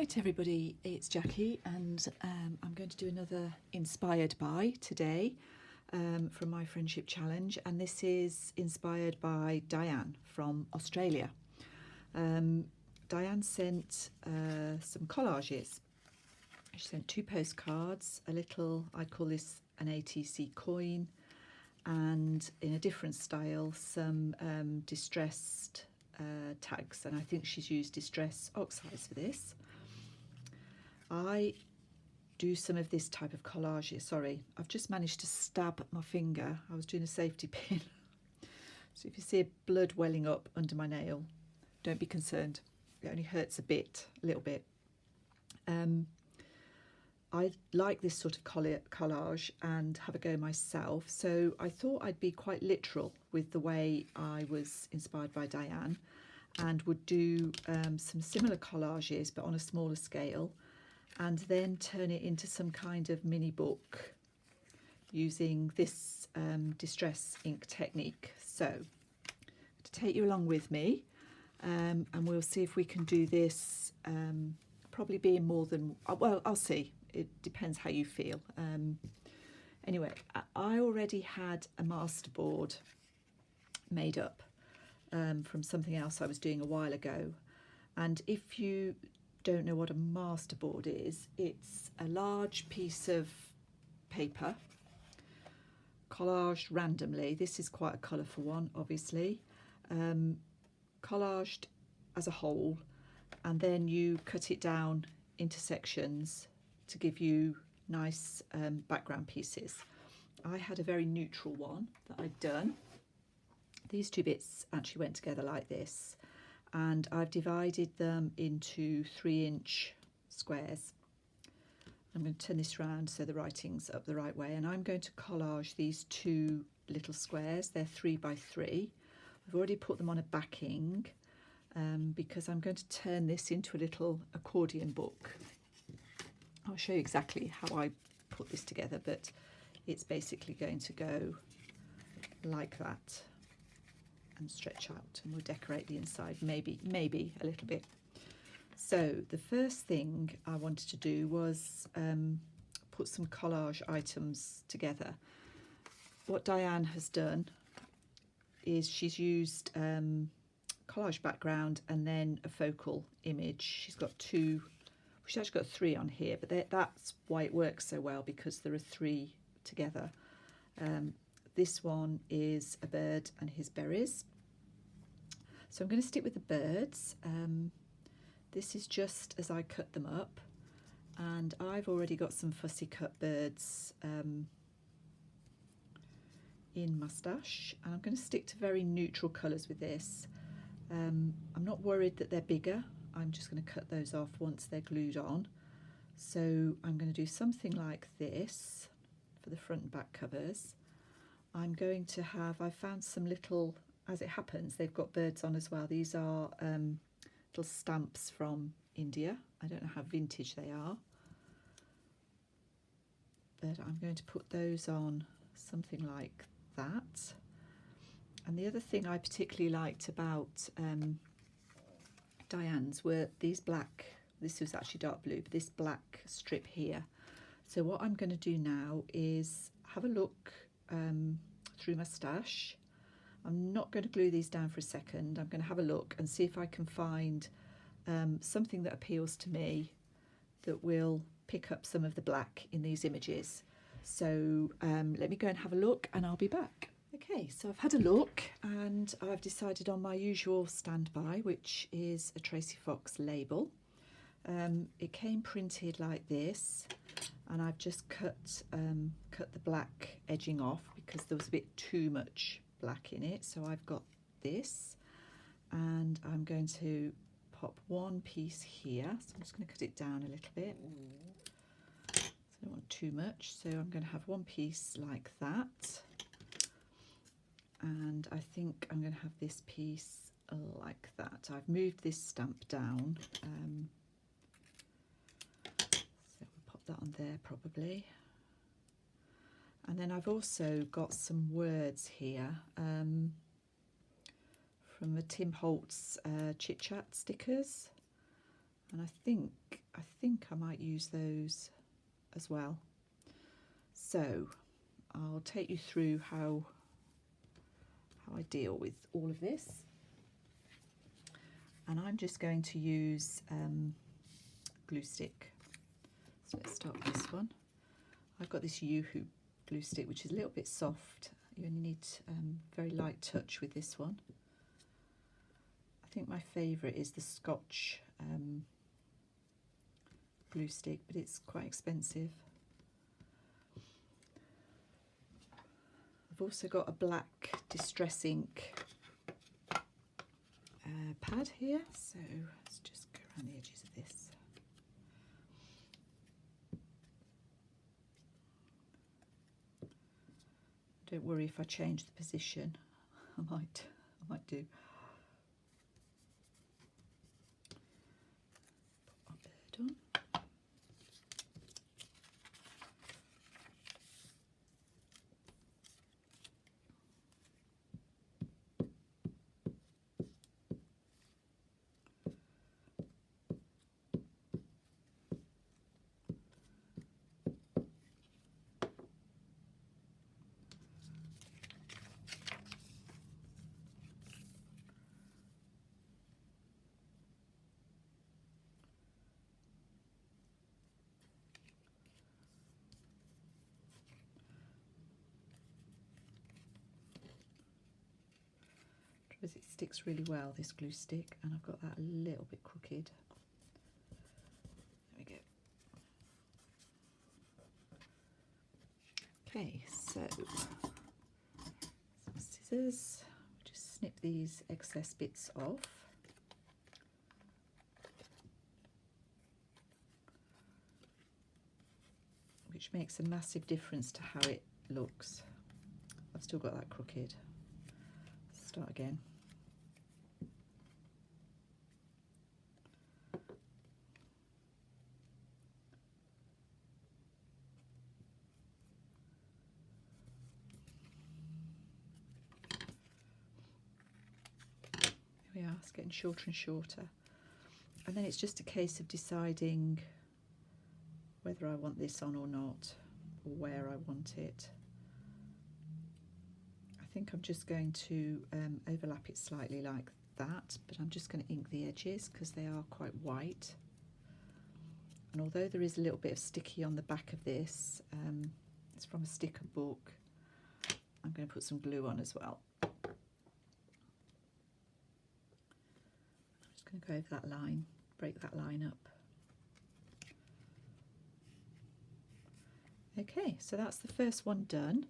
Right everybody, it's Jackie and I'm going to do another Inspired By today from my Friendship Challenge, and this is inspired by Diane from Australia. Diane sent some collages. She sent 2 postcards, a little, I'd call this an ATC coin, and in a different style some distressed tags, and I think she's used distress oxides for this. I do some of this type of collage. Sorry, I've just managed to stab my finger. I was doing a safety pin. So if you see blood welling up under my nail, don't be concerned. It only hurts a bit, a little bit. I like this sort of collage and have a go myself. So I thought I'd be quite literal with the way I was inspired by Diane, and would do some similar collages but on a smaller scale, and then turn it into some kind of mini book using this distress ink technique. So to take you along with me, and we'll see if we can do this, probably being more than, well, I'll see, it depends how you feel. Anyway, I already had a masterboard made up from something else I was doing a while ago, and if you don't know what a masterboard is, it's a large piece of paper collaged randomly. This is quite a colourful one, obviously, collaged as a whole, and then you cut it down into sections to give you nice background pieces. I had a very neutral one that I'd done. These 2 bits actually went together like this, and I've divided them into 3-inch squares. I'm going to turn this around so the writing's up the right way, and I'm going to collage these 2 little squares. They're 3 by 3. I've already put them on a backing because I'm going to turn this into a little accordion book. I'll show you exactly how I put this together, but it's basically going to go like that and stretch out, and we'll decorate the inside maybe a little bit. So the first thing I wanted to do was put some collage items together. What Diane has done is she's used collage background and then a focal image. She's got 2, she's actually got 3 on here, but that's why it works so well, because there are 3 together. This one is a bird and his berries. So I'm going to stick with the birds. This is just as I cut them up, and I've already got some fussy cut birds in Moustache, and I'm going to stick to very neutral colours with this. I'm not worried that they're bigger. I'm just going to cut those off once they're glued on. So I'm going to do something like this for the front and back covers. I'm going to have, I found some little, as it happens, they've got birds on as well. These are little stamps from India. I don't know how vintage they are, but I'm going to put those on something like that. And the other thing I particularly liked about Diane's were these black, this was actually dark blue, but this black strip here. So what I'm going to do now is have a look through Moustache. I'm not going to glue these down for a second. I'm going to have a look and see if I can find something that appeals to me that will pick up some of the black in these images. So let me go and have a look and I'll be back. Okay, so I've had a look and I've decided on my usual standby, which is a Tracy Fox label. It came printed like this, and I've just cut the black edging off because there was a bit too much black in it. So I've got this, and I'm going to pop 1 piece here. So I'm just going to cut it down a little bit. So I don't want too much. So I'm going to have 1 piece like that. And I think I'm going to have this piece like that. I've moved this stamp down. So we'll pop that on there probably. And then I've also got some words here from the Tim Holtz Chit Chat stickers. And I think I think I might use those as well. So I'll take you through how I deal with all of this. And I'm just going to use glue stick. So let's start with this one. I've got this Yoo-hoo glue stick, which is a little bit soft. You only need very light touch with this one. I think my favourite is the Scotch glue stick, but it's quite expensive. I've also got a black distress ink pad here, so let's just go around the edges of this. Don't worry if I change the position. I might do. Put my bird on. Because it sticks really well, this glue stick, and I've got that a little bit crooked. There we go. Okay, so some scissors. Just snip these excess bits off. Which makes a massive difference to how it looks. I've still got that crooked. Start again. Here we are, it's getting shorter and shorter. And then it's just a case of deciding whether I want this on or not, or where I want it. I think I'm just going to overlap it slightly like that, but I'm just going to ink the edges because they are quite white. And although there is a little bit of sticky on the back of this, it's from a sticker book, I'm going to put some glue on as well. I'm just going to go over that line, break that line up. Okay, so that's the first one done.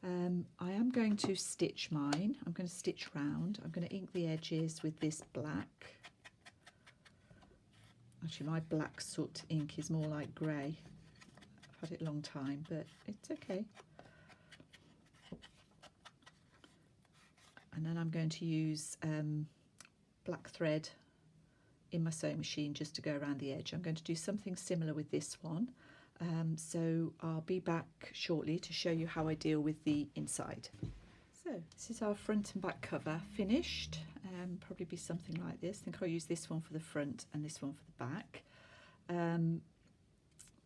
I am going to stitch mine. I'm going to stitch round. I'm going to ink the edges with this black. Actually, my black soot ink is more like grey. I've had it a long time, but it's okay. And then I'm going to use black thread in my sewing machine just to go around the edge. I'm going to do something similar with this one. So I'll be back shortly to show you how I deal with the inside. So this is our front and back cover finished. Probably be something like this. I think I'll use this one for the front and this one for the back.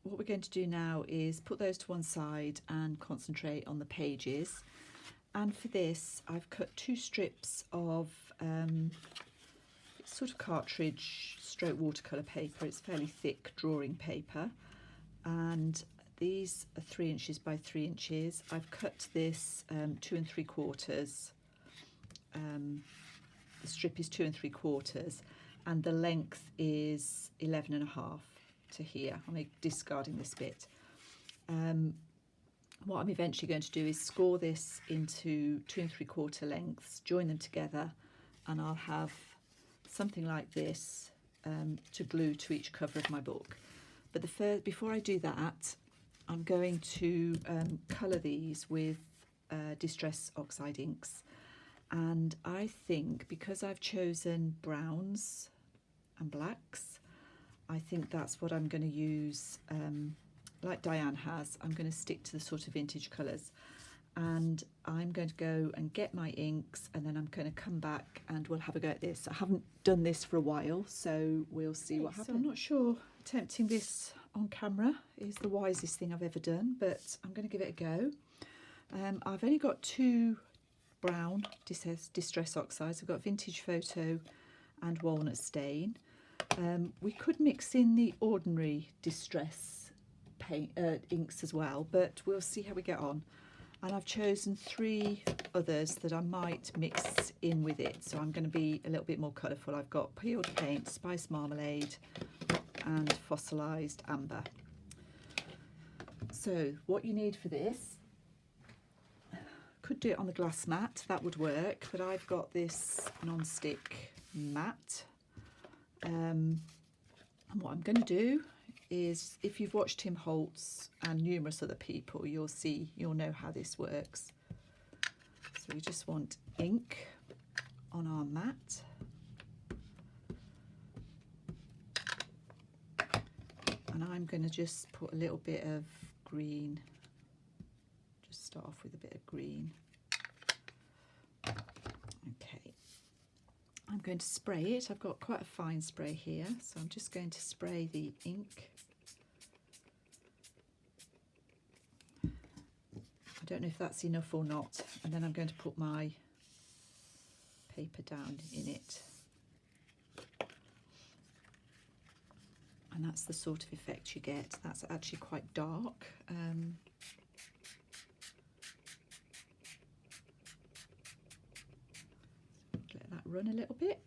What we're going to do now is put those to one side and concentrate on the pages. And for this, I've cut 2 strips of sort of cartridge stroke watercolour paper. It's fairly thick drawing paper. And these are 3 inches by 3 inches. I've cut this 2 3/4. The strip is 2 3/4, and the length is 11.5 to here. I'm discarding this bit. What I'm eventually going to do is score this into 2 3/4 lengths, join them together, and I'll have something like this to glue to each cover of my book. But before I do that, I'm going to colour these with Distress Oxide inks. And I think because I've chosen browns and blacks, I think that's what I'm going to use, like Diane has. I'm going to stick to the sort of vintage colours. And I'm going to go and get my inks, and then I'm going to come back and we'll have a go at this. I haven't done this for a while, so we'll see what happens. So I'm not sure attempting this on camera is the wisest thing I've ever done, but I'm going to give it a go. I've only got 2 brown distress oxides. I've got Vintage Photo and Walnut Stain. We could mix in the ordinary distress paint inks as well, but we'll see how we get on. And I've chosen 3 others that I might mix in with it, so I'm going to be a little bit more colourful. I've got Peeled Paint, Spice Marmalade and Fossilised Amber. So what you need for this, could do it on the glass mat, that would work, but I've got this non-stick mat. And what I'm going to do is, if you've watched Tim Holtz and numerous other people, you'll know how this works. So we just want ink on our mat. And I'm going to just put a little bit of green, just start off with a bit of green. Okay, I'm going to spray it. I've got quite a fine spray here, so I'm just going to spray the ink. I don't know if that's enough or not, and then I'm going to put my paper down in it. And that's the sort of effect you get. That's actually quite dark. Let that run a little bit.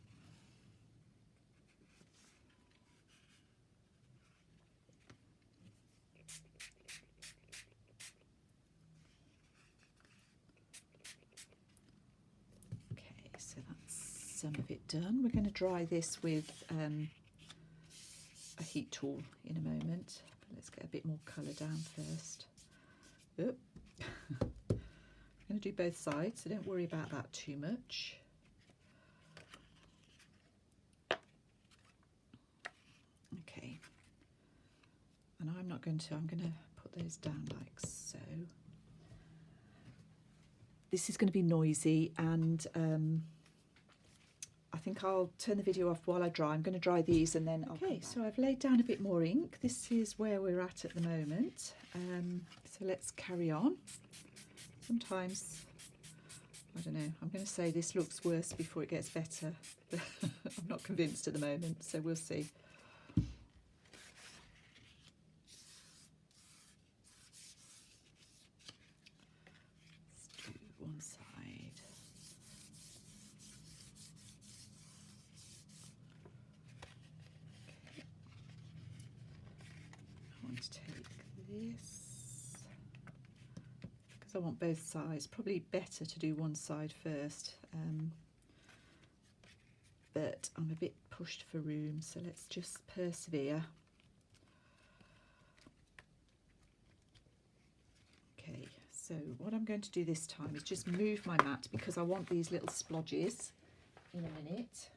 Okay, so that's some of it done. We're going to dry this with a heat tool in a moment. But let's get a bit more colour down first. Oh. I'm going to do both sides, so don't worry about that too much. Okay, and I'm going to put those down like so. This is going to be noisy, and I think I'll turn the video off while I dry. I'm going to dry these and then okay, so I've laid down a bit more ink. This is where we're at the moment. So let's carry on. Sometimes, I don't know, I'm going to say this looks worse before it gets better. I'm not convinced at the moment, so we'll see. Let's do one side. To take this, because I want both sides, probably better to do one side first, but I'm a bit pushed for room, so let's just persevere. Okay, so what I'm going to do this time is just move my mat, because I want these little splodges in a minute,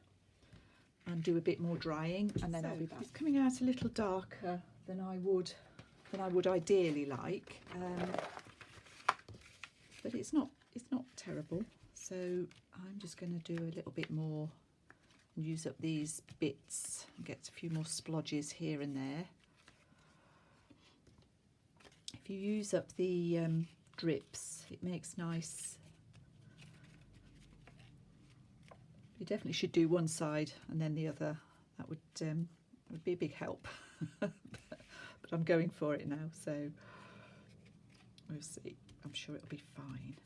and do a bit more drying, and then I'll be back. It's coming out a little darker than I would ideally like, but it's not terrible. So I'm just going to do a little bit more and use up these bits and get a few more splodges here and there. If you use up the drips, it makes nice. You definitely should do one side and then the other. That would be a big help. But I'm going for it now, so we'll see. I'm sure it'll be fine.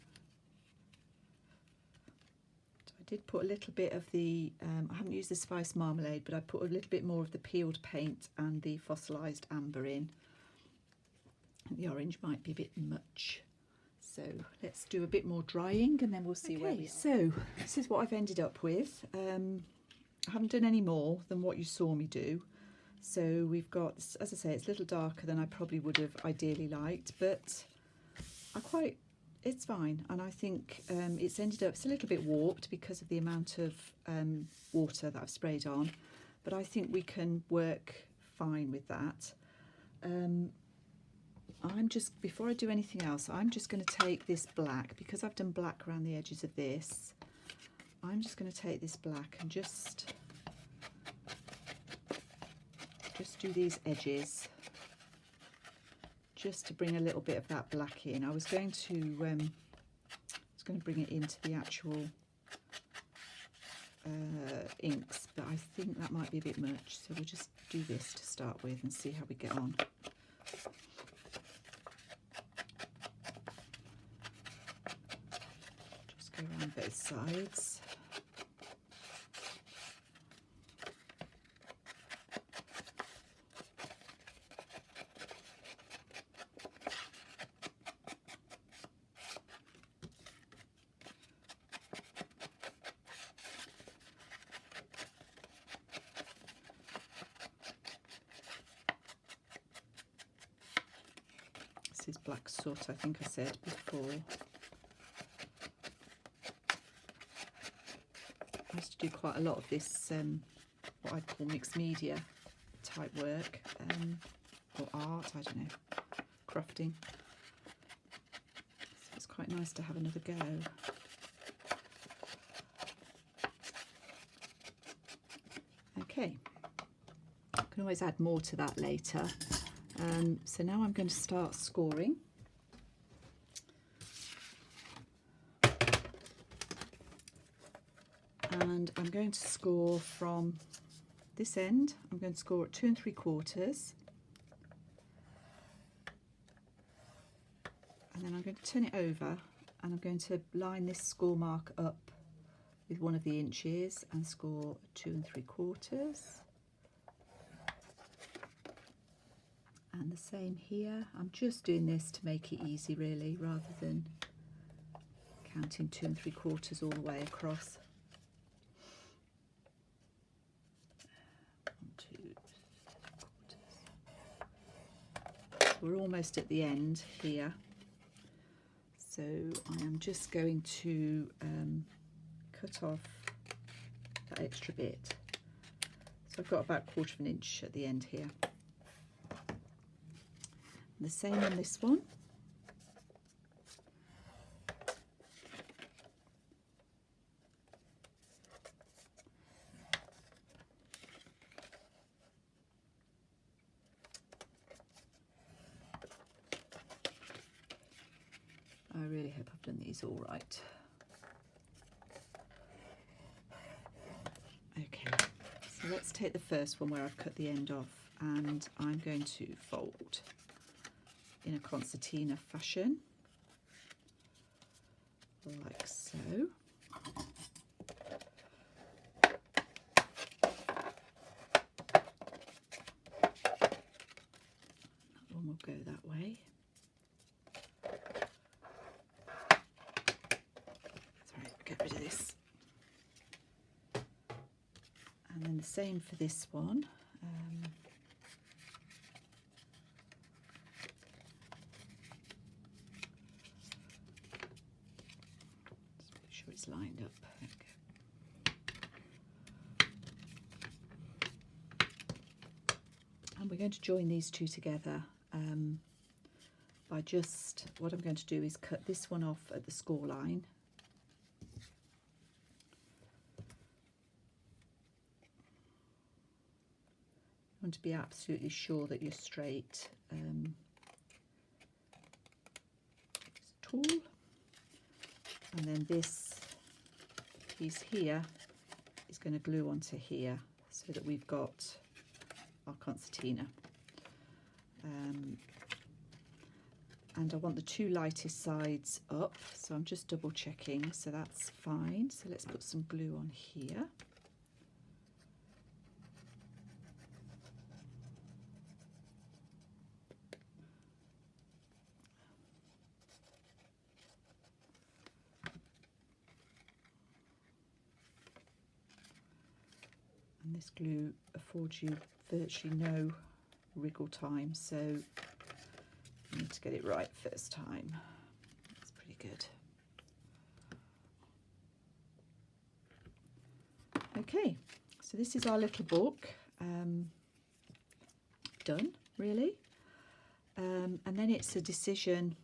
So I did put a little bit of the, I haven't used the Spice Marmalade, but I put a little bit more of the Peeled Paint and the Fossilised Amber in. The orange might be a bit much. So let's do a bit more drying and then we'll see where we are. So this is what I've ended up with. I haven't done any more than what you saw me do. So we've got, as I say, it's a little darker than I probably would have ideally liked, but it's fine. And I think it's ended up, it's a little bit warped because of the amount of water that I've sprayed on, but I think we can work fine with that. Before I do anything else, I'm just going to take this black, because I've done black around the edges of this. I'm just going to take this black and just just do these edges just to bring a little bit of that black in. I was going to bring it into the actual inks, but I think that might be a bit much, so we'll just do this to start with and see how we get on. Just go around both sides. This is black soot, I think I said before. I used to do quite a lot of this, what I'd call mixed media type work, or art, I don't know, crafting. So it's quite nice to have another go. Okay, I can always add more to that later. So now I'm going to start scoring. And I'm going to score from this end. I'm going to score at 2 3/4. And then I'm going to turn it over and I'm going to line this score mark up with one of the inches and score 2 3/4. And the same here. I'm just doing this to make it easy really, rather than counting 2 3/4 all the way across. 1 2 3/4. So we're almost at the end here. So I am just going to cut off that extra bit. So I've got about 1/4 of an inch at the end here. The same on this one. I really hope I've done these all right. Okay, so let's take the first one where I've cut the end off, and I'm going to fold in a concertina fashion, like so. That one will go that way. Sorry, get rid of this. And then the same for this one. It's lined up. There we go. And we're going to join these two together by just, what I'm going to do is cut this one off at the score line. You want to be absolutely sure that you're straight. Tool. And then this piece here is going to glue onto here so that we've got our concertina. And I want the two lightest sides up, so I'm just double checking, so that's fine. So let's put some glue on here. And this glue affords you virtually no wriggle time, so you need to get it right first time. That's pretty good. Okay, so this is our little book done, really. And then it's a decision,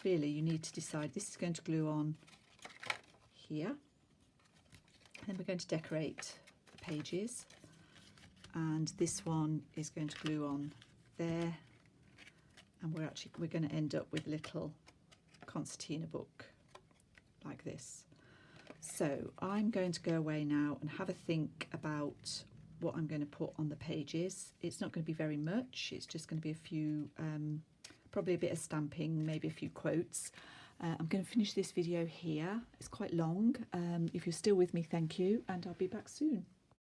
really, you need to decide this is going to glue on here. And then we're going to decorate the pages. and this one is going to glue on there, and we're going to end up with a little concertina book like this. So I'm going to go away now and have a think about what I'm going to put on the pages. It's not going to be very much, it's just going to be a few, probably a bit of stamping, maybe a few quotes. I'm going to finish this video here. It's quite long. If you're still with me, thank you, and I'll be back soon.